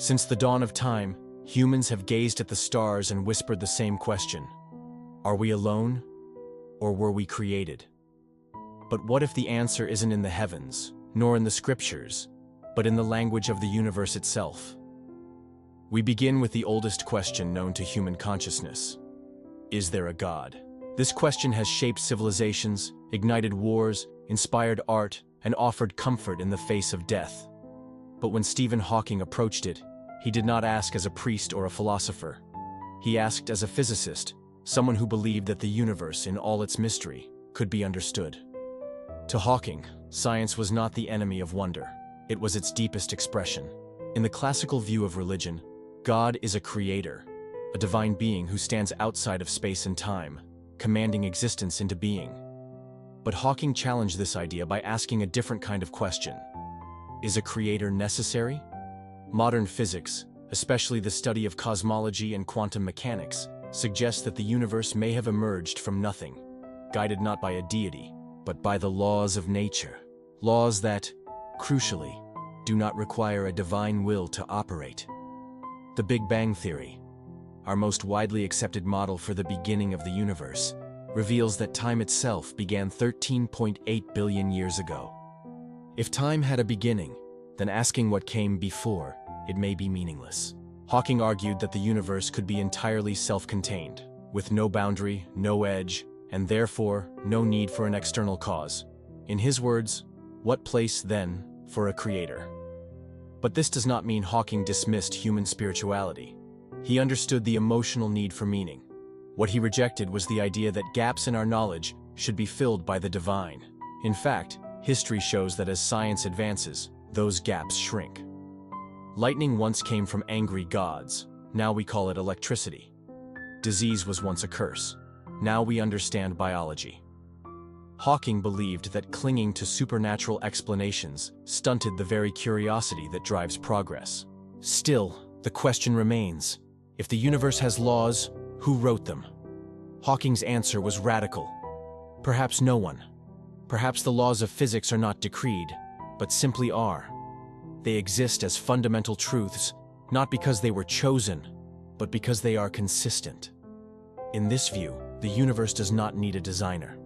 Since the dawn of time, humans have gazed at the stars and whispered the same question. Are we alone, or were we created? But what if the answer isn't in the heavens, nor in the scriptures, but in the language of the universe itself? We begin with the oldest question known to human consciousness. Is there a God? This question has shaped civilizations, ignited wars, inspired art, and offered comfort in the face of death. But when Stephen Hawking approached it, he did not ask as a priest or a philosopher. He asked as a physicist, someone who believed that the universe, in all its mystery, could be understood. To Hawking, science was not the enemy of wonder. It was its deepest expression. In the classical view of religion, God is a creator, a divine being who stands outside of space and time, commanding existence into being. But Hawking challenged this idea by asking a different kind of question. Is a creator necessary? Modern physics, especially the study of cosmology and quantum mechanics, suggests that the universe may have emerged from nothing, guided not by a deity, but by the laws of nature. Laws that, crucially, do not require a divine will to operate. The Big Bang Theory, our most widely accepted model for the beginning of the universe, reveals that time itself began 13.8 billion years ago. If time had a beginning, then asking what came before, it may be meaningless. Hawking argued that the universe could be entirely self-contained, with no boundary, no edge, and therefore no need for an external cause. In his words, what place, then, for a creator? But this does not mean Hawking dismissed human spirituality. He understood the emotional need for meaning. What he rejected was the idea that gaps in our knowledge should be filled by the divine. In fact, history shows that as science advances, those gaps shrink. Lightning once came from angry gods. Now we call it electricity. Disease was once a curse. Now we understand biology. Hawking believed that clinging to supernatural explanations stunted the very curiosity that drives progress. Still, the question remains, if the universe has laws, who wrote them? Hawking's answer was radical. Perhaps no one. Perhaps the laws of physics are not decreed, but simply are. They exist as fundamental truths, not because they were chosen, but because they are consistent. In this view, the universe does not need a designer,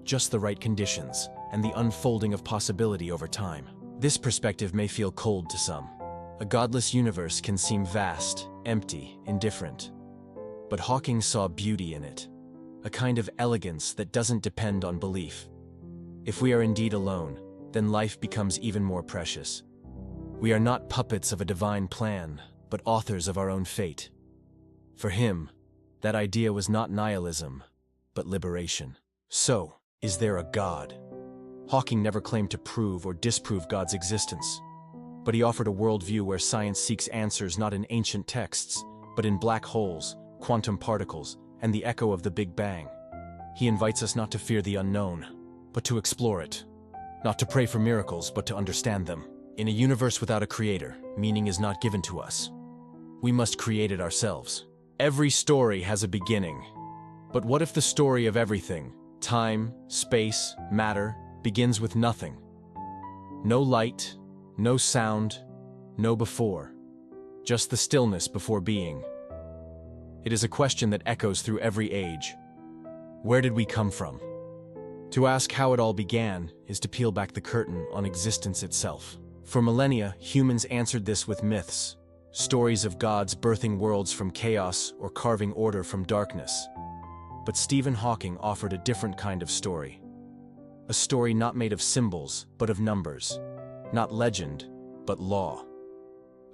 just the right conditions and the unfolding of possibility over time. This perspective may feel cold to some. A godless universe can seem vast, empty, indifferent. But Hawking saw beauty in it, a kind of elegance that doesn't depend on belief. If we are indeed alone, then life becomes even more precious. We are not puppets of a divine plan, but authors of our own fate. For him, that idea was not nihilism, but liberation. So, is there a God? Hawking never claimed to prove or disprove God's existence, but he offered a worldview where science seeks answers not in ancient texts, but in black holes, quantum particles, and the echo of the Big Bang. He invites us not to fear the unknown, but to explore it. Not to pray for miracles, but to understand them. In a universe without a creator, meaning is not given to us. We must create it ourselves. Every story has a beginning. But what if the story of everything, time, space, matter, begins with nothing? No light, no sound, no before. Just the stillness before being. It is a question that echoes through every age. Where did we come from? To ask how it all began is to peel back the curtain on existence itself. For millennia, humans answered this with myths, stories of gods birthing worlds from chaos or carving order from darkness. But Stephen Hawking offered a different kind of story. A story not made of symbols, but of numbers. Not legend, but law.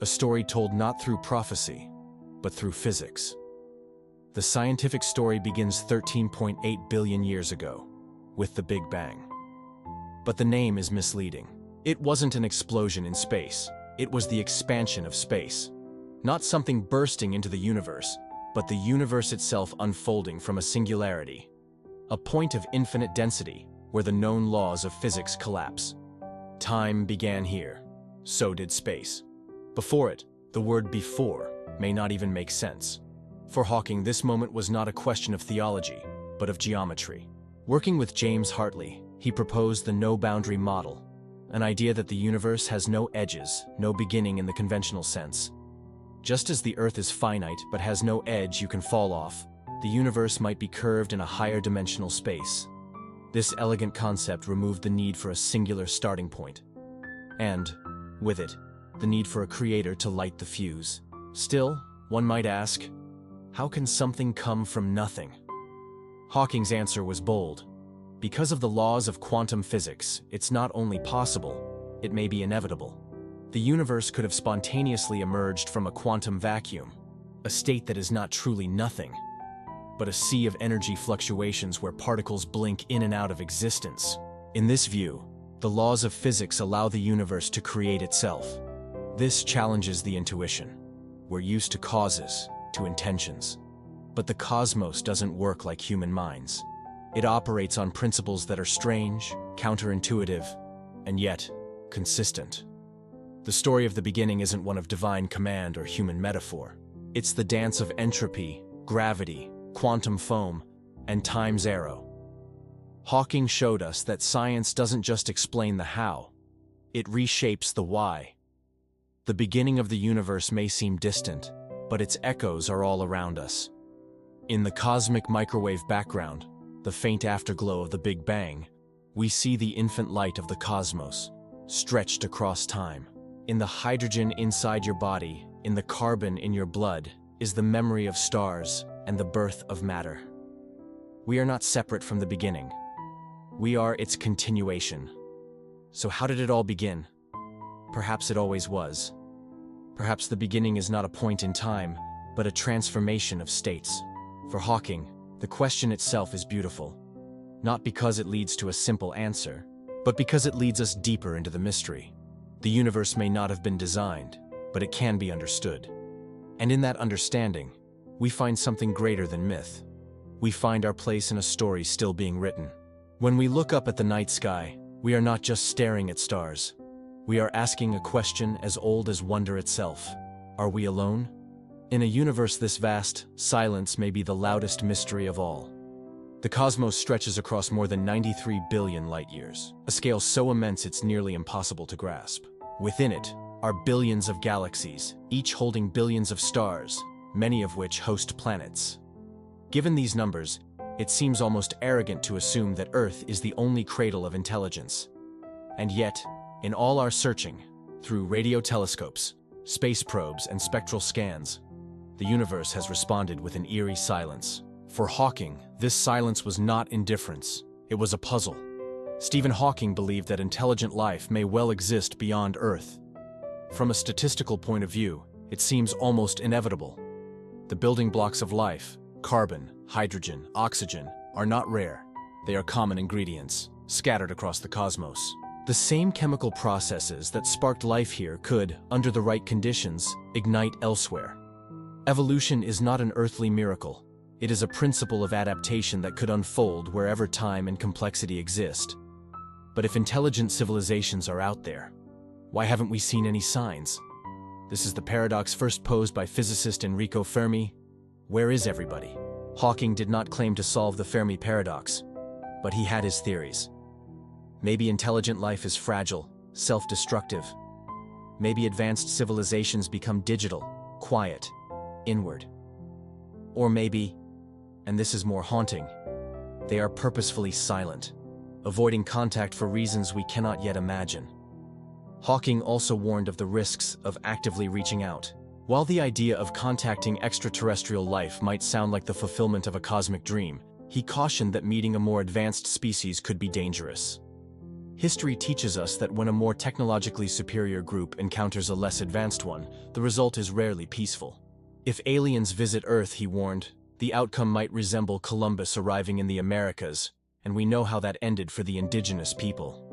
A story told not through prophecy, but through physics. The scientific story begins 13.8 billion years ago, with the Big Bang. But the name is misleading. It wasn't an explosion in space. It was the expansion of space. Not something bursting into the universe, but the universe itself unfolding from a singularity. A point of infinite density where the known laws of physics collapse. Time began here. So did space. Before it, the word before may not even make sense. For Hawking, this moment was not a question of theology, but of geometry. Working with James Hartley, he proposed the no-boundary model, an idea that the universe has no edges, no beginning in the conventional sense. Just as the Earth is finite but has no edge you can fall off, the universe might be curved in a higher dimensional space. This elegant concept removed the need for a singular starting point. And, with it, the need for a creator to light the fuse. Still, one might ask, how can something come from nothing? Hawking's answer was bold. Because of the laws of quantum physics, it's not only possible, it may be inevitable. The universe could have spontaneously emerged from a quantum vacuum, a state that is not truly nothing, but a sea of energy fluctuations where particles blink in and out of existence. In this view, the laws of physics allow the universe to create itself. This challenges the intuition. We're used to causes, to intentions. But the cosmos doesn't work like human minds. It operates on principles that are strange, counterintuitive, and yet consistent. The story of the beginning isn't one of divine command or human metaphor. It's the dance of entropy, gravity, quantum foam, and time's arrow. Hawking showed us that science doesn't just explain the how, it reshapes the why. The beginning of the universe may seem distant, but its echoes are all around us. In the cosmic microwave background, the faint afterglow of the Big Bang, we see the infant light of the cosmos, stretched across time. In the hydrogen inside your body, in the carbon in your blood, is the memory of stars and the birth of matter. We are not separate from the beginning. We are its continuation. So how did it all begin? Perhaps it always was. Perhaps the beginning is not a point in time, but a transformation of states. For Hawking, the question itself is beautiful. Not because it leads to a simple answer, but because it leads us deeper into the mystery. The universe may not have been designed, but it can be understood. And in that understanding, we find something greater than myth. We find our place in a story still being written. When we look up at the night sky, we are not just staring at stars. We are asking a question as old as wonder itself. Are we alone? In a universe this vast, silence may be the loudest mystery of all. The cosmos stretches across more than 93 billion light-years, a scale so immense it's nearly impossible to grasp. Within it are billions of galaxies, each holding billions of stars, many of which host planets. Given these numbers, it seems almost arrogant to assume that Earth is the only cradle of intelligence. And yet, in all our searching, through radio telescopes, space probes, and spectral scans, the universe has responded with an eerie silence. For Hawking, this silence was not indifference, it was a puzzle. Stephen Hawking believed that intelligent life may well exist beyond Earth. From a statistical point of view, it seems almost inevitable. The building blocks of life, carbon, hydrogen, oxygen, are not rare. They are common ingredients, scattered across the cosmos. The same chemical processes that sparked life here could, under the right conditions, ignite elsewhere. Evolution is not an earthly miracle. It is a principle of adaptation that could unfold wherever time and complexity exist. But if intelligent civilizations are out there, why haven't we seen any signs? This is the paradox first posed by physicist Enrico Fermi. Where is everybody? Hawking did not claim to solve the Fermi paradox, but he had his theories. Maybe intelligent life is fragile, self-destructive. Maybe advanced civilizations become digital, quiet, inward. Or maybe, and this is more haunting, they are purposefully silent, avoiding contact for reasons we cannot yet imagine. Hawking also warned of the risks of actively reaching out. While the idea of contacting extraterrestrial life might sound like the fulfillment of a cosmic dream, he cautioned that meeting a more advanced species could be dangerous. History teaches us that when a more technologically superior group encounters a less advanced one, the result is rarely peaceful. If aliens visit Earth, he warned, the outcome might resemble Columbus arriving in the Americas, and we know how that ended for the indigenous people.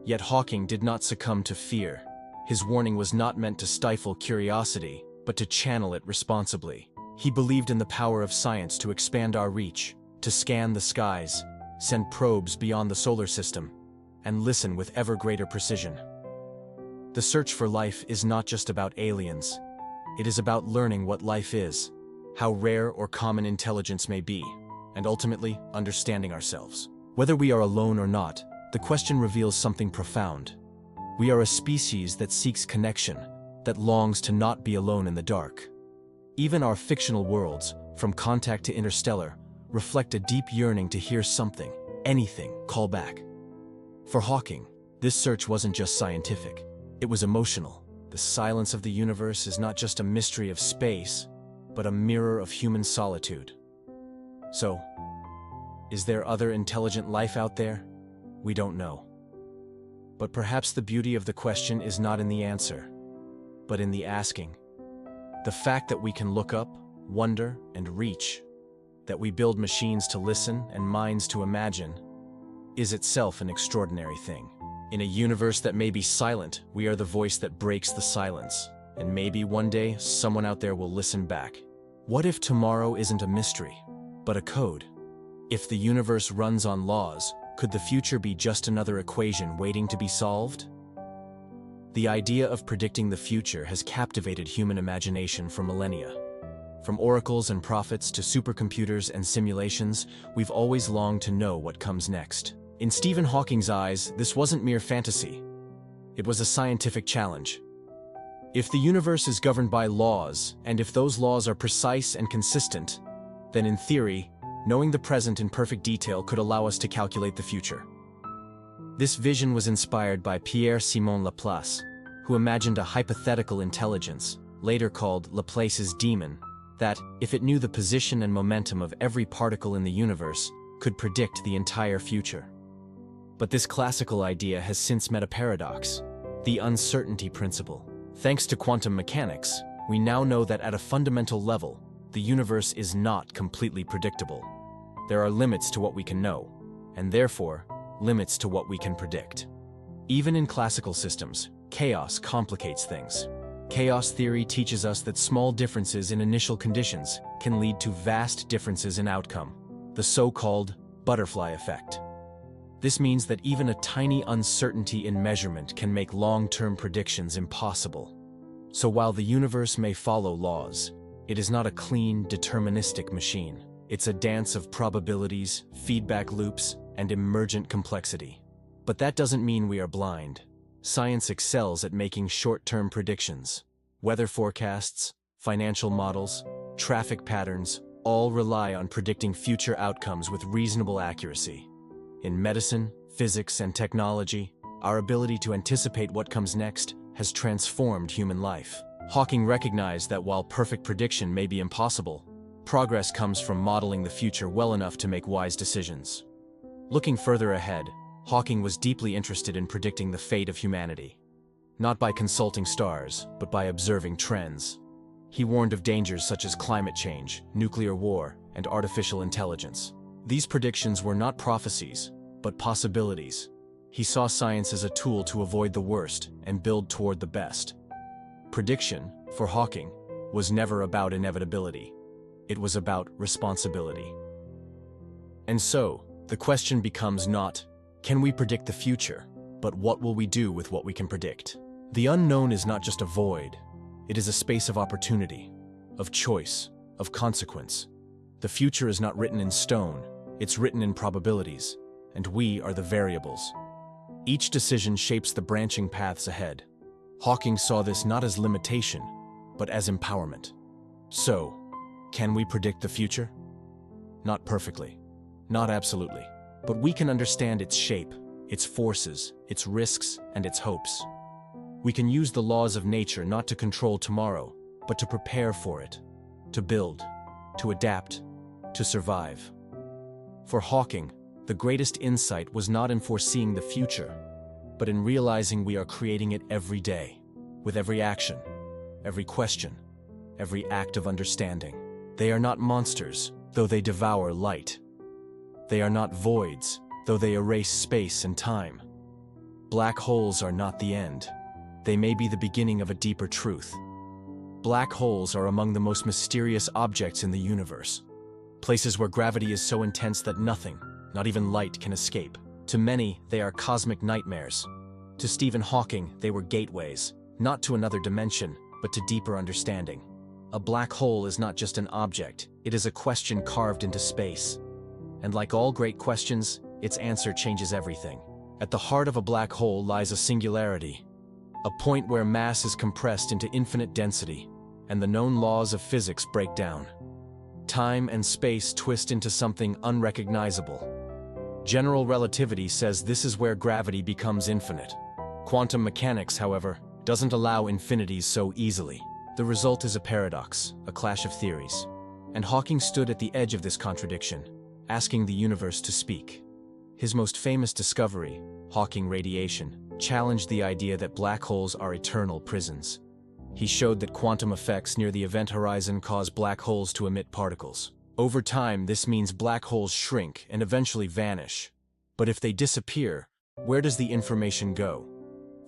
Yet Hawking did not succumb to fear. His warning was not meant to stifle curiosity, but to channel it responsibly. He believed in the power of science to expand our reach, to scan the skies, send probes beyond the solar system, and listen with ever greater precision. The search for life is not just about aliens. It is about learning what life is, how rare or common intelligence may be, and ultimately understanding ourselves. Whether we are alone or not, the question reveals something profound. We are a species that seeks connection, that longs to not be alone in the dark. Even our fictional worlds, from Contact to Interstellar, reflect a deep yearning to hear something, anything, call back. For Hawking, this search wasn't just scientific, it was emotional. The silence of the universe is not just a mystery of space, but a mirror of human solitude. So, is there other intelligent life out there? We don't know. But perhaps the beauty of the question is not in the answer, but in the asking. The fact that we can look up, wonder, and reach, that we build machines to listen and minds to imagine, is itself an extraordinary thing. In a universe that may be silent, we are the voice that breaks the silence. And maybe one day, someone out there will listen back. What if tomorrow isn't a mystery, but a code? If the universe runs on laws, could the future be just another equation waiting to be solved? The idea of predicting the future has captivated human imagination for millennia. From oracles and prophets to supercomputers and simulations, we've always longed to know what comes next. In Stephen Hawking's eyes, this wasn't mere fantasy. It was a scientific challenge. If the universe is governed by laws, and if those laws are precise and consistent, then in theory, knowing the present in perfect detail could allow us to calculate the future. This vision was inspired by Pierre-Simon Laplace, who imagined a hypothetical intelligence, later called Laplace's demon, that, if it knew the position and momentum of every particle in the universe, could predict the entire future. But this classical idea has since met a paradox: the uncertainty principle. Thanks to quantum mechanics, we now know that at a fundamental level, the universe is not completely predictable. There are limits to what we can know, and therefore, limits to what we can predict. Even in classical systems, chaos complicates things. Chaos theory teaches us that small differences in initial conditions can lead to vast differences in outcome, the so-called butterfly effect. This means that even a tiny uncertainty in measurement can make long-term predictions impossible. So while the universe may follow laws, it is not a clean, deterministic machine. It's a dance of probabilities, feedback loops, and emergent complexity. But that doesn't mean we are blind. Science excels at making short-term predictions. Weather forecasts, financial models, traffic patterns all rely on predicting future outcomes with reasonable accuracy. In medicine, physics, and technology, our ability to anticipate what comes next has transformed human life. Hawking recognized that while perfect prediction may be impossible, progress comes from modeling the future well enough to make wise decisions. Looking further ahead, Hawking was deeply interested in predicting the fate of humanity. Not by consulting stars, but by observing trends. He warned of dangers such as climate change, nuclear war, and artificial intelligence. These predictions were not prophecies, but possibilities. He saw science as a tool to avoid the worst and build toward the best. Prediction, for Hawking, was never about inevitability. It was about responsibility. And so, the question becomes not, can we predict the future, but what will we do with what we can predict? The unknown is not just a void. It is a space of opportunity, of choice, of consequence. The future is not written in stone, it's written in probabilities, and we are the variables. Each decision shapes the branching paths ahead. Hawking saw this not as limitation, but as empowerment. So, can we predict the future? Not perfectly, not absolutely, but we can understand its shape, its forces, its risks, and its hopes. We can use the laws of nature not to control tomorrow, but to prepare for it, to build, to adapt, to survive. For Hawking, the greatest insight was not in foreseeing the future, but in realizing we are creating it every day, with every action, every question, every act of understanding. They are not monsters, though they devour light. They are not voids, though they erase space and time. Black holes are not the end. They may be the beginning of a deeper truth. Black holes are among the most mysterious objects in the universe. Places where gravity is so intense that nothing, not even light, can escape. To many, they are cosmic nightmares. To Stephen Hawking, they were gateways, not to another dimension, but to deeper understanding. A black hole is not just an object, it is a question carved into space. And like all great questions, its answer changes everything. At the heart of a black hole lies a singularity, a point where mass is compressed into infinite density, and the known laws of physics break down. Time and space twist into something unrecognizable. General relativity says this is where gravity becomes infinite. Quantum mechanics, however, doesn't allow infinities so easily. The result is a paradox, a clash of theories. And Hawking stood at the edge of this contradiction, asking the universe to speak. His most famous discovery, Hawking radiation, challenged the idea that black holes are eternal prisons. He showed that quantum effects near the event horizon cause black holes to emit particles. Over time, this means black holes shrink and eventually vanish. But if they disappear, where does the information go?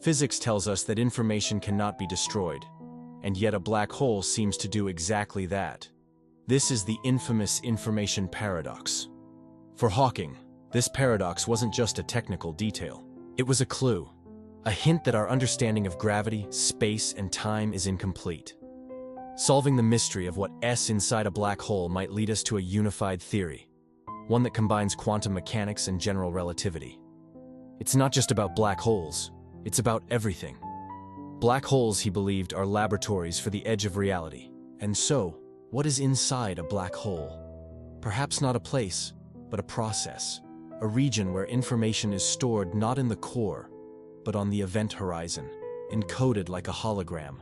Physics tells us that information cannot be destroyed, and yet a black hole seems to do exactly that. This is the infamous information paradox. For Hawking, this paradox wasn't just a technical detail. It was a clue, a hint that our understanding of gravity, space, and time is incomplete. Solving the mystery of what S inside a black hole might lead us to a unified theory, one that combines quantum mechanics and general relativity. It's not just about black holes, it's about everything. Black holes, he believed, are laboratories for the edge of reality. And so, what is inside a black hole? Perhaps not a place, but a process, a region where information is stored not in the core, but on the event horizon, encoded like a hologram,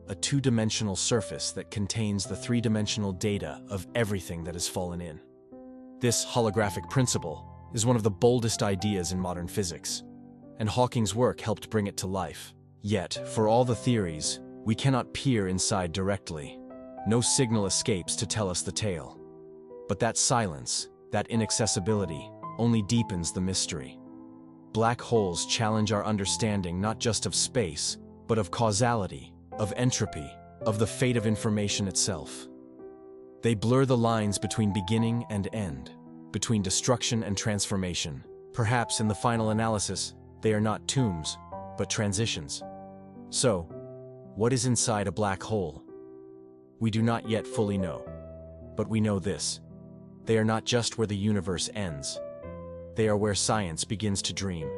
a two-dimensional surface that contains the three-dimensional data of everything that has fallen in. This holographic principle is one of the boldest ideas in modern physics, and Hawking's work helped bring it to life. Yet, for all the theories, we cannot peer inside directly. No signal escapes to tell us the tale. But that silence, that inaccessibility, only deepens the mystery. Black holes challenge our understanding not just of space, but of causality, of entropy, of the fate of information itself. They blur the lines between beginning and end, between destruction and transformation. Perhaps in the final analysis, they are not tombs, but transitions. So, what is inside a black hole? We do not yet fully know. But we know this: they are not just where the universe ends. They are where science begins to dream.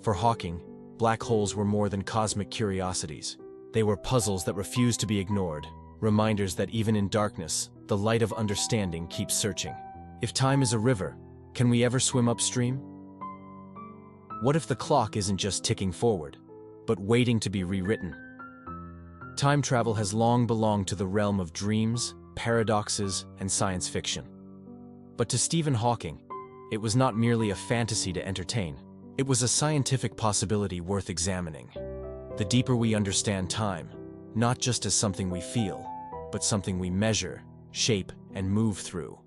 For Hawking, black holes were more than cosmic curiosities. They were puzzles that refused to be ignored, reminders that even in darkness, the light of understanding keeps searching. If time is a river, can we ever swim upstream? What if the clock isn't just ticking forward, but waiting to be rewritten? Time travel has long belonged to the realm of dreams, paradoxes, and science fiction. But to Stephen Hawking, it was not merely a fantasy to entertain. It was a scientific possibility worth examining. The deeper we understand time, not just as something we feel, but something we measure, shape, and move through,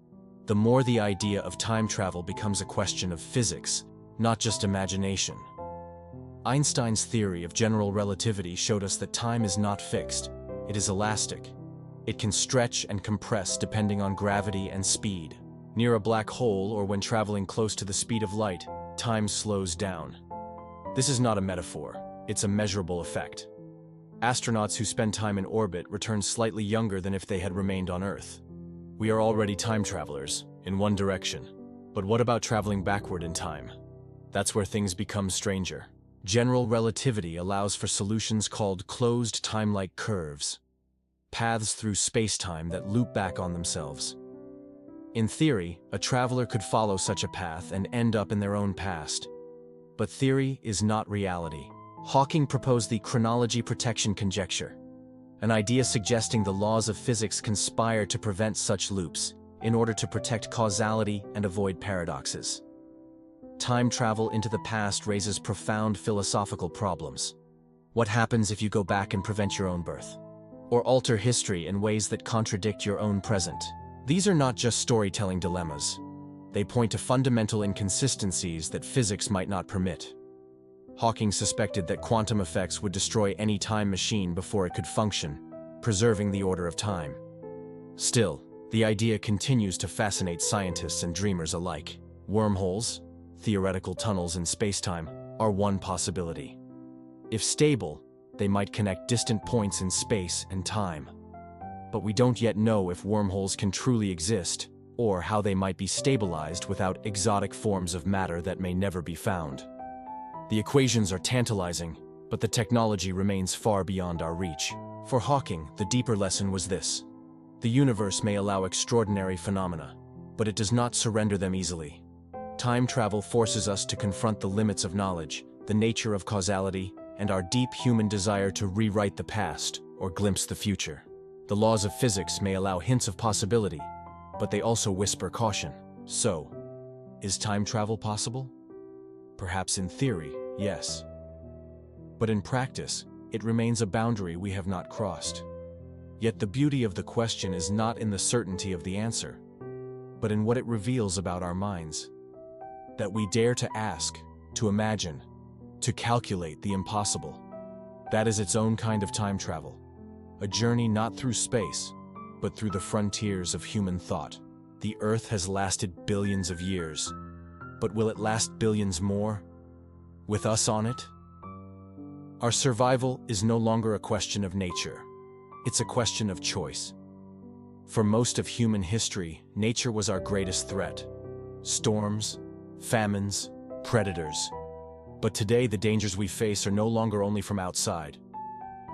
the more the idea of time travel becomes a question of physics, not just imagination. Einstein's theory of general relativity showed us that time is not fixed, it is elastic. It can stretch and compress depending on gravity and speed. Near a black hole or when traveling close to the speed of light, time slows down. This is not a metaphor, it's a measurable effect. Astronauts who spend time in orbit return slightly younger than if they had remained on Earth. We are already time travelers, in one direction. But what about traveling backward in time? That's where things become stranger. General relativity allows for solutions called closed time-like curves, paths through space-time that loop back on themselves. In theory, a traveler could follow such a path and end up in their own past. But theory is not reality. Hawking proposed the chronology protection conjecture, an idea suggesting the laws of physics conspire to prevent such loops in order to protect causality and avoid paradoxes. Time travel into the past raises profound philosophical problems. What happens if you go back and prevent your own birth? Or alter history in ways that contradict your own present? These are not just storytelling dilemmas. They point to fundamental inconsistencies that physics might not permit. Hawking suspected that quantum effects would destroy any time machine before it could function, preserving the order of time. Still, the idea continues to fascinate scientists and dreamers alike. Wormholes, theoretical tunnels in space-time, are one possibility. If stable, they might connect distant points in space and time. But we don't yet know if wormholes can truly exist, or how they might be stabilized without exotic forms of matter that may never be found. The equations are tantalizing, but the technology remains far beyond our reach. For Hawking, the deeper lesson was this: the universe may allow extraordinary phenomena, but it does not surrender them easily. Time travel forces us to confront the limits of knowledge, the nature of causality, and our deep human desire to rewrite the past or glimpse the future. The laws of physics may allow hints of possibility, but they also whisper caution. So, is time travel possible? Perhaps in theory, yes. But in practice, it remains a boundary we have not crossed. Yet the beauty of the question is not in the certainty of the answer, but in what it reveals about our minds. That we dare to ask, to imagine, to calculate the impossible. That is its own kind of time travel. A journey not through space, but through the frontiers of human thought. The Earth has lasted billions of years, but will it last billions more? With us on it? Our survival is no longer a question of nature. It's a question of choice. For most of human history, nature was our greatest threat. Storms, famines, predators. But today, the dangers we face are no longer only from outside.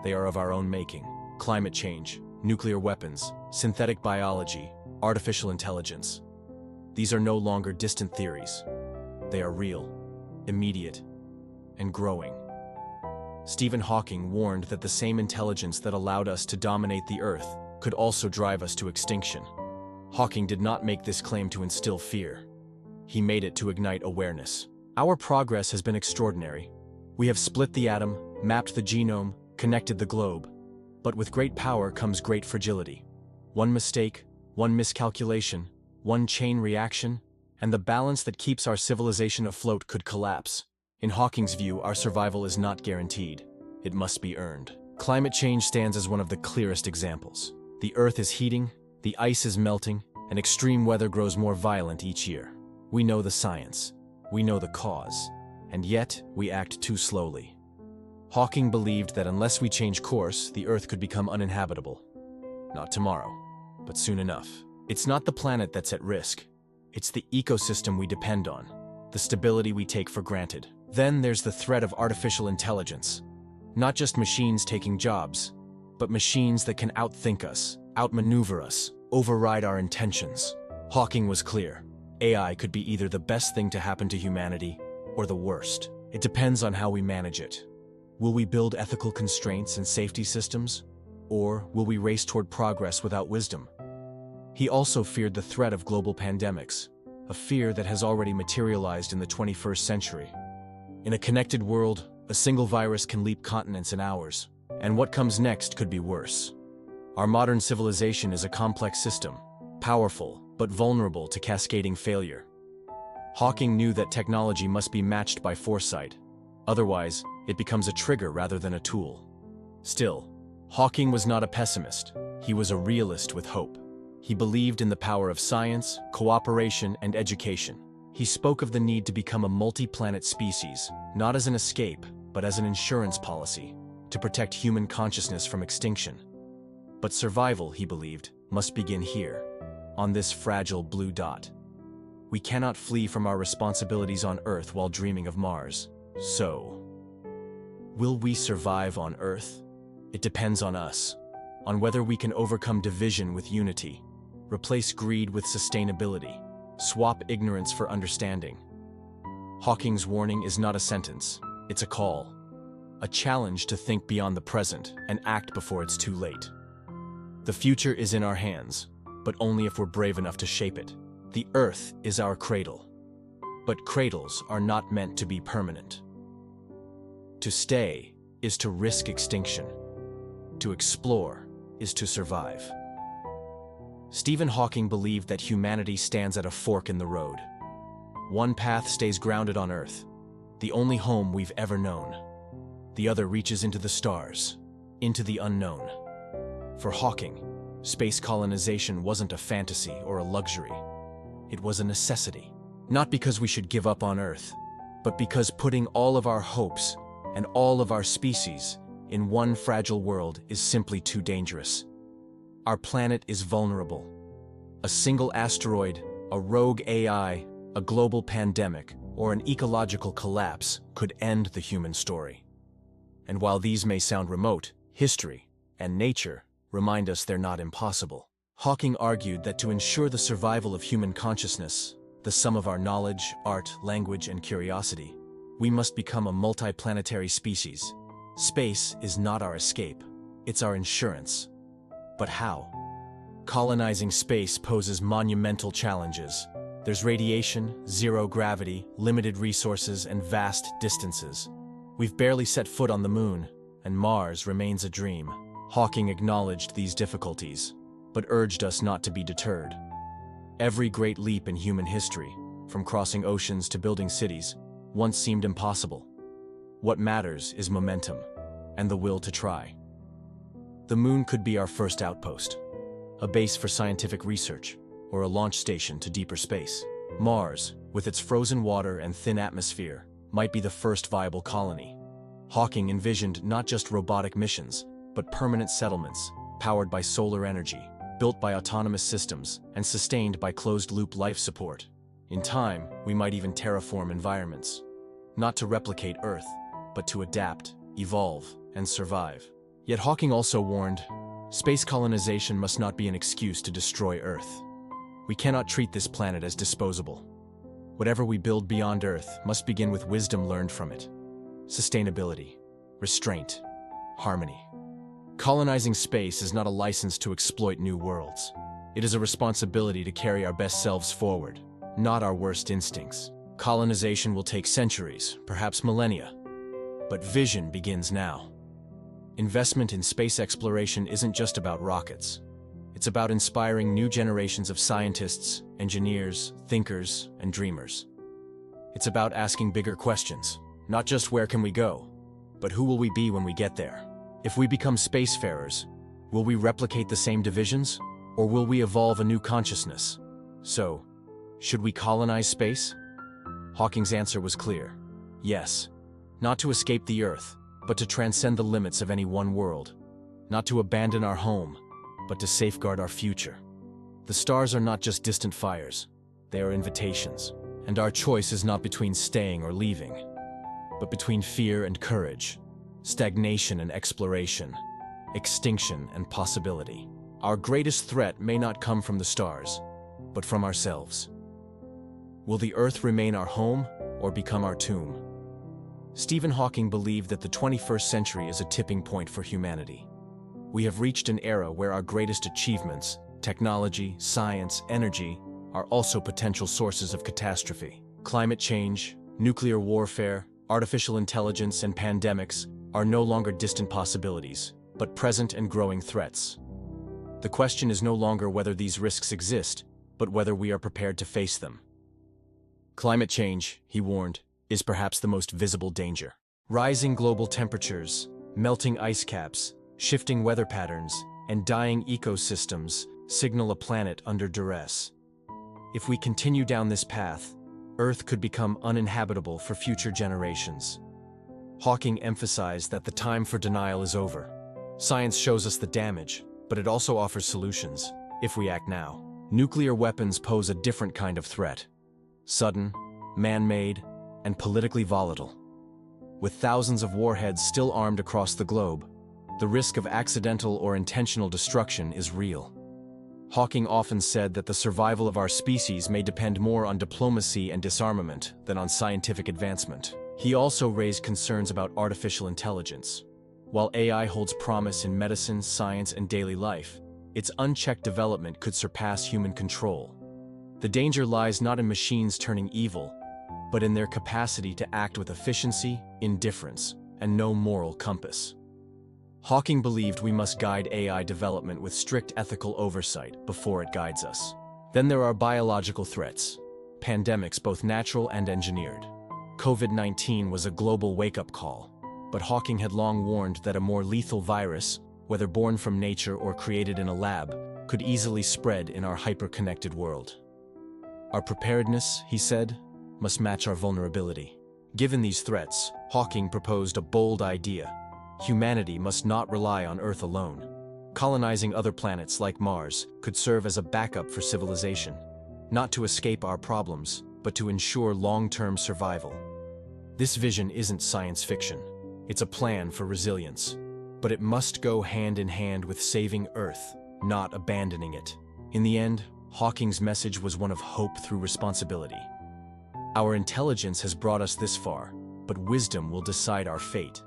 They are of our own making. Climate change, nuclear weapons, synthetic biology, artificial intelligence. These are no longer distant theories. They are real, immediate, and growing. Stephen Hawking warned that the same intelligence that allowed us to dominate the Earth could also drive us to extinction. Hawking did not make this claim to instill fear. He made it to ignite awareness. Our progress has been extraordinary. We have split the atom, mapped the genome, connected the globe. But with great power comes great fragility. One mistake, one miscalculation, one chain reaction, and the balance that keeps our civilization afloat could collapse. In Hawking's view, our survival is not guaranteed. It must be earned. Climate change stands as one of the clearest examples. The Earth is heating, the ice is melting, and extreme weather grows more violent each year. We know the science, we know the cause, and yet we act too slowly. Hawking believed that unless we change course, the Earth could become uninhabitable. Not tomorrow, but soon enough. It's not the planet that's at risk. It's the ecosystem we depend on, the stability we take for granted. Then there's the threat of artificial intelligence. Not just machines taking jobs, but machines that can outthink us, outmaneuver us, override our intentions. Hawking was clear. AI could be either the best thing to happen to humanity or the worst. It depends on how we manage it. Will we build ethical constraints and safety systems, or will we race toward progress without wisdom? He also feared the threat of global pandemics, a fear that has already materialized in the 21st century. In a connected world, a single virus can leap continents in hours, and what comes next could be worse. Our modern civilization is a complex system, powerful but vulnerable to cascading failure. Hawking knew that technology must be matched by foresight. Otherwise, it becomes a trigger rather than a tool. Still, Hawking was not a pessimist. He was a realist with hope. He believed in the power of science, cooperation, and education. He spoke of the need to become a multi-planet species, not as an escape, but as an insurance policy, to protect human consciousness from extinction. But survival, he believed, must begin here, on this fragile blue dot. We cannot flee from our responsibilities on Earth while dreaming of Mars. So, will we survive on Earth? It depends on us, on whether we can overcome division with unity, replace greed with sustainability, swap ignorance for understanding. Hawking's warning is not a sentence, it's a call, a challenge to think beyond the present and act before it's too late. The future is in our hands, but only if we're brave enough to shape it. The Earth is our cradle, but cradles are not meant to be permanent. To stay is to risk extinction. To explore is to survive. Stephen Hawking believed that humanity stands at a fork in the road. One path stays grounded on Earth, the only home we've ever known. The other reaches into the stars, into the unknown. For Hawking, space colonization wasn't a fantasy or a luxury. It was a necessity. Not because we should give up on Earth, but because putting all of our hopes and all of our species in one fragile world is simply too dangerous. Our planet is vulnerable. A single asteroid, a rogue AI, a global pandemic, or an ecological collapse could end the human story. And while these may sound remote, history and nature remind us they're not impossible. Hawking argued that to ensure the survival of human consciousness, the sum of our knowledge, art, language, and curiosity, we must become a multiplanetary species. Space is not our escape, it's our insurance. But how? Colonizing space poses monumental challenges. There's radiation, zero gravity, limited resources, and vast distances. We've barely set foot on the moon, and Mars remains a dream. Hawking acknowledged these difficulties, but urged us not to be deterred. Every great leap in human history, from crossing oceans to building cities, once seemed impossible. What matters is momentum, and the will to try. The moon could be our first outpost, a base for scientific research, or a launch station to deeper space. Mars, with its frozen water and thin atmosphere, might be the first viable colony. Hawking envisioned not just robotic missions, but permanent settlements, powered by solar energy, built by autonomous systems, and sustained by closed-loop life support. In time, we might even terraform environments, not to replicate Earth, but to adapt, evolve, and survive. Yet Hawking also warned, space colonization must not be an excuse to destroy Earth. We cannot treat this planet as disposable. Whatever we build beyond Earth must begin with wisdom learned from it. Sustainability, restraint, harmony. Colonizing space is not a license to exploit new worlds. It is a responsibility to carry our best selves forward, not our worst instincts. Colonization will take centuries, perhaps millennia. But vision begins now. Investment in space exploration isn't just about rockets. It's about inspiring new generations of scientists, engineers, thinkers, and dreamers. It's about asking bigger questions, not just where can we go, but who will we be when we get there? If we become spacefarers, will we replicate the same divisions, or will we evolve a new consciousness? So, should we colonize space? Hawking's answer was clear. Yes. Not to escape the Earth, but to transcend the limits of any one world. Not to abandon our home, but to safeguard our future. The stars are not just distant fires, they are invitations. And our choice is not between staying or leaving, but between fear and courage, stagnation and exploration, extinction and possibility. Our greatest threat may not come from the stars, but from ourselves. Will the Earth remain our home or become our tomb? Stephen Hawking believed that the 21st century is a tipping point for humanity. We have reached an era where our greatest achievements, technology, science, energy, are also potential sources of catastrophe. Climate change, nuclear warfare, artificial intelligence, and pandemics are no longer distant possibilities, but present and growing threats. The question is no longer whether these risks exist, but whether we are prepared to face them. Climate change, he warned, is perhaps the most visible danger. Rising global temperatures, melting ice caps, shifting weather patterns, and dying ecosystems signal a planet under duress. If we continue down this path, Earth could become uninhabitable for future generations. Hawking emphasized that the time for denial is over. Science shows us the damage, but it also offers solutions, if we act now. Nuclear weapons pose a different kind of threat. Sudden, man-made, and politically volatile. With thousands of warheads still armed across the globe, the risk of accidental or intentional destruction is real. Hawking often said that the survival of our species may depend more on diplomacy and disarmament than on scientific advancement. He also raised concerns about artificial intelligence. While AI holds promise in medicine, science, and daily life, its unchecked development could surpass human control. The danger lies not in machines turning evil, but in their capacity to act with efficiency, indifference, and no moral compass. Hawking believed we must guide AI development with strict ethical oversight before it guides us. Then there are biological threats, pandemics both natural and engineered. COVID-19 was a global wake-up call, but Hawking had long warned that a more lethal virus, whether born from nature or created in a lab, could easily spread in our hyper-connected world. Our preparedness, he said, must match our vulnerability. Given these threats, Hawking proposed a bold idea. Humanity must not rely on Earth alone. Colonizing other planets like Mars could serve as a backup for civilization, not to escape our problems, but to ensure long-term survival. This vision isn't science fiction. It's a plan for resilience. But it must go hand in hand with saving Earth, not abandoning it. In the end, Hawking's message was one of hope through responsibility. Our intelligence has brought us this far, but wisdom will decide our fate.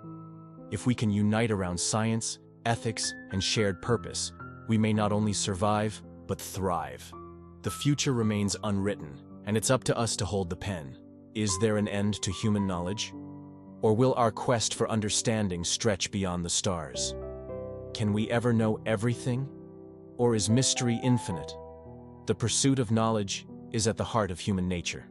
If we can unite around science, ethics, and shared purpose, we may not only survive, but thrive. The future remains unwritten, and it's up to us to hold the pen. Is there an end to human knowledge? Or will our quest for understanding stretch beyond the stars? Can we ever know everything? Or is mystery infinite? The pursuit of knowledge is at the heart of human nature.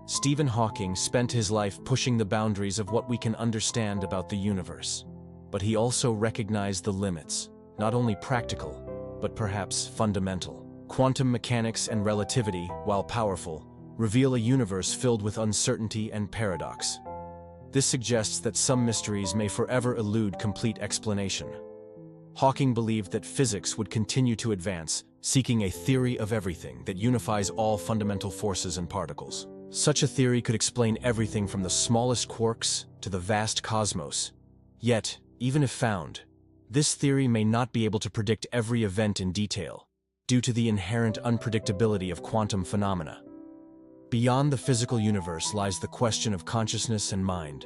Stephen Hawking spent his life pushing the boundaries of what we can understand about the universe. But he also recognized the limits, not only practical, but perhaps fundamental. Quantum mechanics and relativity, while powerful, reveal a universe filled with uncertainty and paradox. This suggests that some mysteries may forever elude complete explanation. Hawking believed that physics would continue to advance, seeking a theory of everything that unifies all fundamental forces and particles. Such a theory could explain everything from the smallest quarks to the vast cosmos. Yet, even if found, this theory may not be able to predict every event in detail, due to the inherent unpredictability of quantum phenomena. Beyond the physical universe lies the question of consciousness and mind.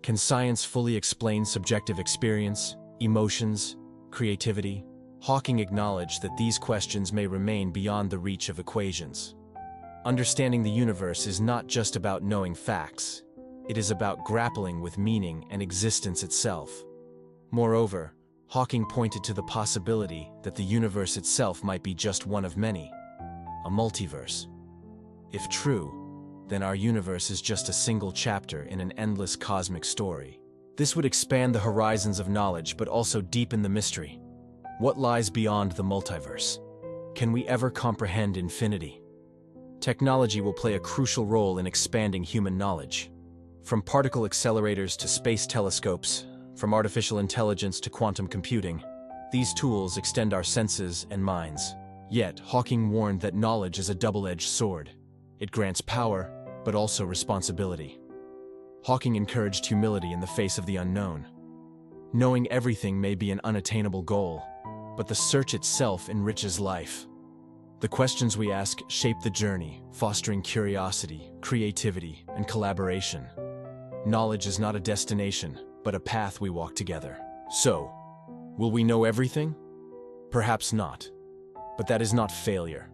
Can science fully explain subjective experience, emotions, creativity? Hawking acknowledged that these questions may remain beyond the reach of equations. Understanding the universe is not just about knowing facts. It is about grappling with meaning and existence itself. Moreover, Hawking pointed to the possibility that the universe itself might be just one of many, a multiverse. If true, then our universe is just a single chapter in an endless cosmic story. This would expand the horizons of knowledge but also deepen the mystery. What lies beyond the multiverse? Can we ever comprehend infinity? Technology will play a crucial role in expanding human knowledge. From particle accelerators to space telescopes, from artificial intelligence to quantum computing, these tools extend our senses and minds. Yet, Hawking warned that knowledge is a double-edged sword. It grants power, but also responsibility. Hawking encouraged humility in the face of the unknown. Knowing everything may be an unattainable goal, but the search itself enriches life. The questions we ask shape the journey, fostering curiosity, creativity, and collaboration. Knowledge is not a destination, but a path we walk together. So, will we know everything? Perhaps not. But that is not failure.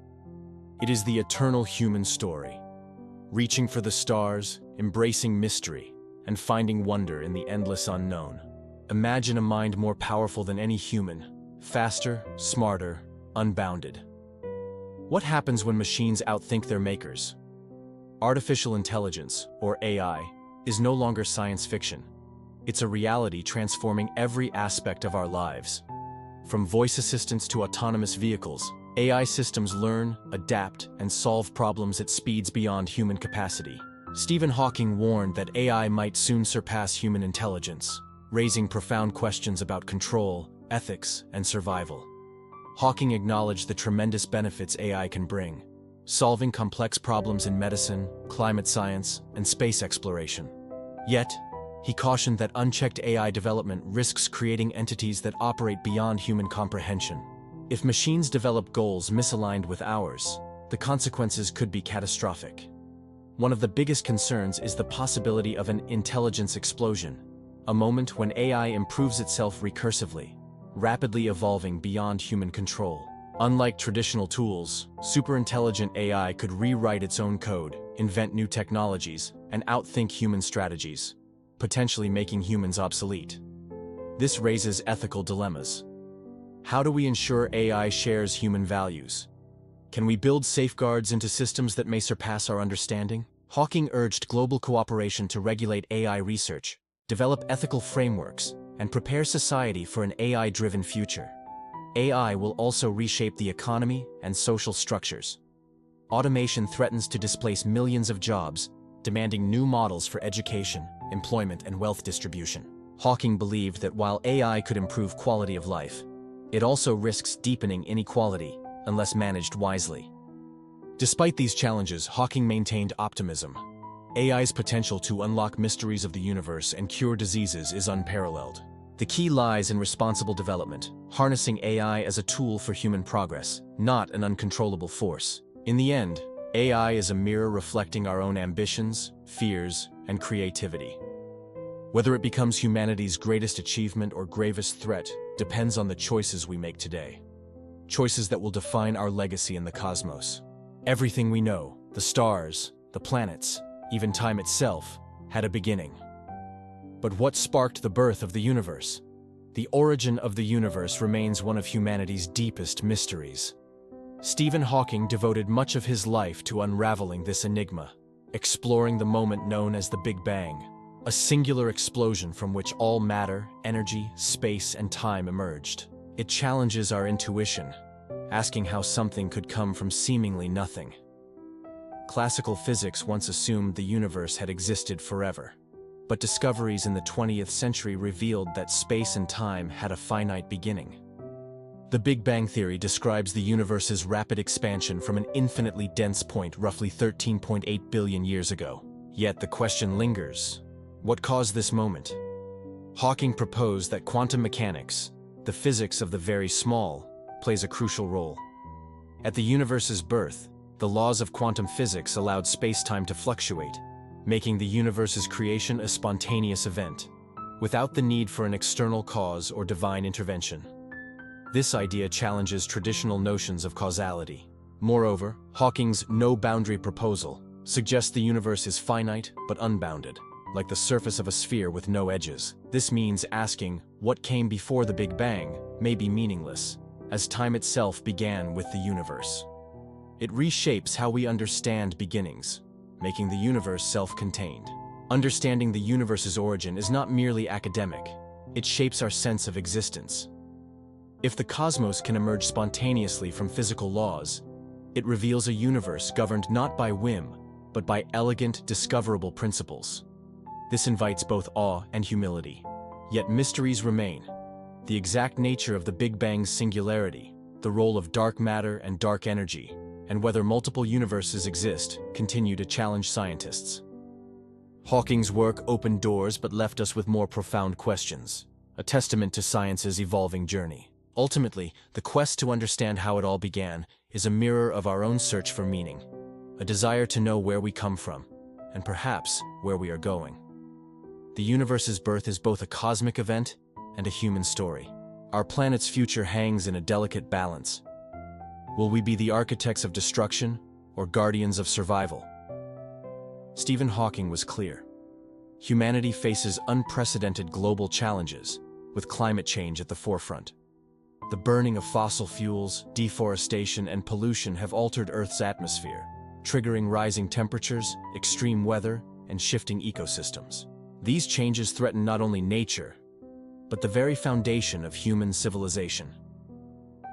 It is the eternal human story. Reaching for the stars, embracing mystery, and finding wonder in the endless unknown. Imagine a mind more powerful than any human, faster, smarter, unbounded. What happens when machines outthink their makers? Artificial intelligence, or AI, is no longer science fiction. It's a reality transforming every aspect of our lives. From voice assistants to autonomous vehicles, AI systems learn, adapt, and solve problems at speeds beyond human capacity. Stephen Hawking warned that AI might soon surpass human intelligence, raising profound questions about control, ethics, and survival. Hawking acknowledged the tremendous benefits AI can bring, solving complex problems in medicine, climate science, and space exploration. Yet, he cautioned that unchecked AI development risks creating entities that operate beyond human comprehension. If machines develop goals misaligned with ours, the consequences could be catastrophic. One of the biggest concerns is the possibility of an intelligence explosion, a moment when AI improves itself recursively, rapidly evolving beyond human control. Unlike traditional tools, superintelligent AI could rewrite its own code, invent new technologies, and outthink human strategies, potentially making humans obsolete. This raises ethical dilemmas. How do we ensure AI shares human values? Can we build safeguards into systems that may surpass our understanding? Hawking urged global cooperation to regulate AI research, develop ethical frameworks, and prepare society for an AI-driven future. AI will also reshape the economy and social structures. Automation threatens to displace millions of jobs, demanding new models for education, employment, and wealth distribution. Hawking believed that while AI could improve quality of life, it also risks deepening inequality unless managed wisely. Despite these challenges, Hawking maintained optimism. AI's potential to unlock mysteries of the universe and cure diseases is unparalleled. The key lies in responsible development, harnessing AI as a tool for human progress, not an uncontrollable force. In the end, AI is a mirror reflecting our own ambitions, fears, and creativity. Whether it becomes humanity's greatest achievement or gravest threat depends on the choices we make today. Choices that will define our legacy in the cosmos. Everything we know, the stars, the planets, even time itself, had a beginning. But what sparked the birth of the universe? The origin of the universe remains one of humanity's deepest mysteries. Stephen Hawking devoted much of his life to unraveling this enigma, exploring the moment known as the Big Bang, a singular explosion from which all matter, energy, space, and time emerged. It challenges our intuition, asking how something could come from seemingly nothing. Classical physics once assumed the universe had existed forever. But discoveries in the 20th century revealed that space and time had a finite beginning. The Big Bang Theory describes the universe's rapid expansion from an infinitely dense point roughly 13.8 billion years ago. Yet the question lingers: what caused this moment? Hawking proposed that quantum mechanics, the physics of the very small, plays a crucial role. At the universe's birth, the laws of quantum physics allowed space-time to fluctuate, making the universe's creation a spontaneous event, without the need for an external cause or divine intervention. This idea challenges traditional notions of causality. Moreover, Hawking's no-boundary proposal suggests the universe is finite but unbounded, like the surface of a sphere with no edges. This means asking what came before the Big Bang may be meaningless, as time itself began with the universe. It reshapes how we understand beginnings, making the universe self-contained. Understanding the universe's origin is not merely academic, it shapes our sense of existence. If the cosmos can emerge spontaneously from physical laws, it reveals a universe governed not by whim, but by elegant, discoverable principles. This invites both awe and humility. Yet mysteries remain. The exact nature of the Big Bang's singularity, the role of dark matter and dark energy, and whether multiple universes exist, continue to challenge scientists. Hawking's work opened doors but left us with more profound questions, a testament to science's evolving journey. Ultimately, the quest to understand how it all began is a mirror of our own search for meaning, a desire to know where we come from, and perhaps where we are going. The universe's birth is both a cosmic event and a human story. Our planet's future hangs in a delicate balance. Will we be the architects of destruction or guardians of survival? Stephen Hawking was clear. Humanity faces unprecedented global challenges, with climate change at the forefront. The burning of fossil fuels, deforestation, and pollution have altered Earth's atmosphere, triggering rising temperatures, extreme weather, and shifting ecosystems. These changes threaten not only nature, but the very foundation of human civilization.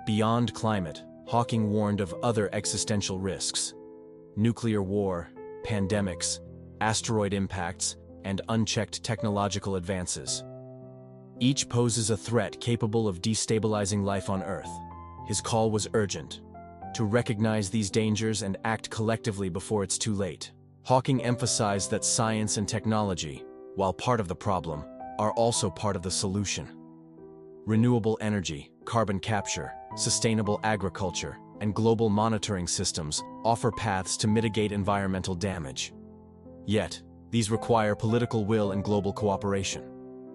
Beyond climate, Hawking warned of other existential risks: nuclear war, pandemics, asteroid impacts, and unchecked technological advances. Each poses a threat capable of destabilizing life on Earth. His call was urgent: to recognize these dangers and act collectively before it's too late. Hawking emphasized that science and technology, while part of the problem, are also part of the solution. Renewable energy, carbon capture, sustainable agriculture, and global monitoring systems offer paths to mitigate environmental damage. Yet, these require political will and global cooperation.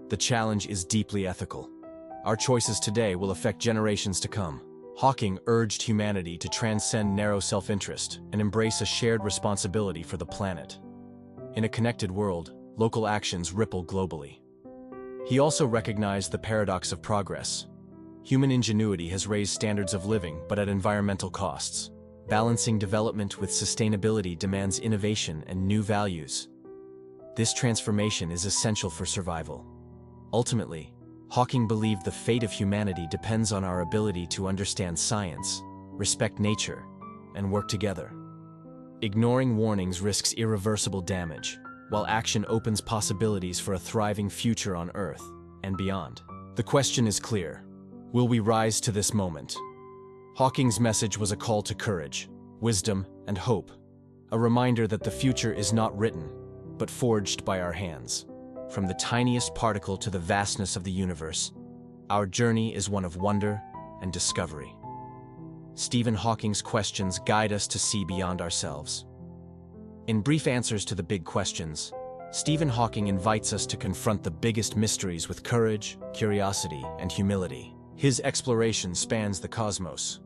The challenge is deeply ethical. Our choices today will affect generations to come. Hawking urged humanity to transcend narrow self-interest and embrace a shared responsibility for the planet. In a connected world, local actions ripple globally. He also recognized the paradox of progress. Human ingenuity has raised standards of living, but at environmental costs. Balancing development with sustainability demands innovation and new values. This transformation is essential for survival. Ultimately, Hawking believed the fate of humanity depends on our ability to understand science, respect nature, and work together. Ignoring warnings risks irreversible damage, while action opens possibilities for a thriving future on Earth and beyond. The question is clear: will we rise to this moment? Hawking's message was a call to courage, wisdom, and hope, a reminder that the future is not written, but forged by our hands. From the tiniest particle to the vastness of the universe, our journey is one of wonder and discovery. Stephen Hawking's questions guide us to see beyond ourselves. In brief answers to the big questions, Stephen Hawking invites us to confront the biggest mysteries with courage, curiosity, and humility. His exploration spans the cosmos,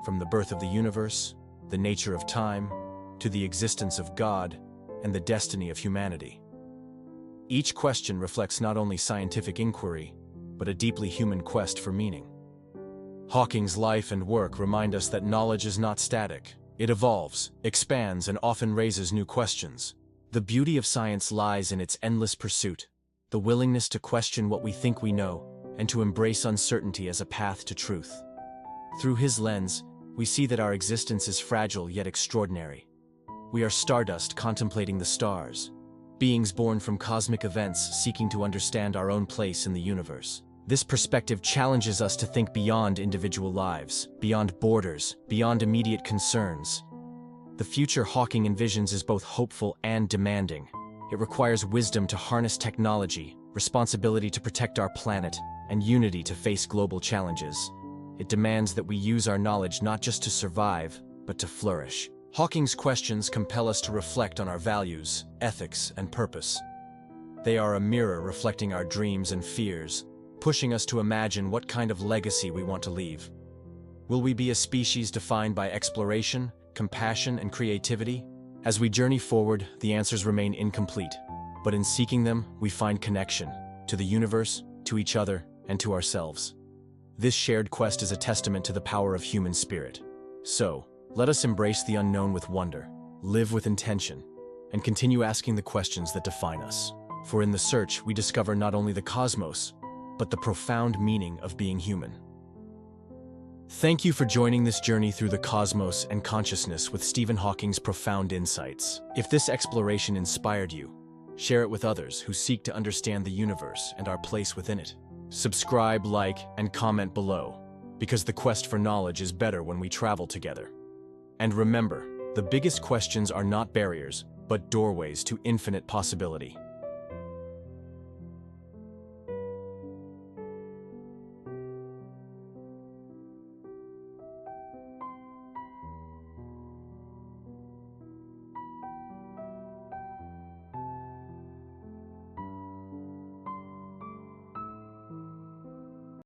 from the birth of the universe, the nature of time, to the existence of God and the destiny of humanity. Each question reflects not only scientific inquiry, but a deeply human quest for meaning. Hawking's life and work remind us that knowledge is not static. It evolves, expands, and often raises new questions. The beauty of science lies in its endless pursuit, the willingness to question what we think we know, and to embrace uncertainty as a path to truth. Through his lens, we see that our existence is fragile yet extraordinary. We are stardust contemplating the stars, beings born from cosmic events seeking to understand our own place in the universe. This perspective challenges us to think beyond individual lives, beyond borders, beyond immediate concerns. The future Hawking envisions is both hopeful and demanding. It requires wisdom to harness technology, responsibility to protect our planet, and unity to face global challenges. It demands that we use our knowledge not just to survive, but to flourish. Hawking's questions compel us to reflect on our values, ethics, and purpose. They are a mirror reflecting our dreams and fears, pushing us to imagine what kind of legacy we want to leave. Will we be a species defined by exploration, compassion, and creativity? As we journey forward, the answers remain incomplete, but in seeking them, we find connection to the universe, to each other, and to ourselves. This shared quest is a testament to the power of human spirit. So, let us embrace the unknown with wonder, live with intention, and continue asking the questions that define us. For in the search, we discover not only the cosmos, but the profound meaning of being human. Thank you for joining this journey through the cosmos and consciousness with Stephen Hawking's profound insights. If this exploration inspired you, share it with others who seek to understand the universe and our place within it. Subscribe, like, and comment below, because the quest for knowledge is better when we travel together. And remember, the biggest questions are not barriers, but doorways to infinite possibility.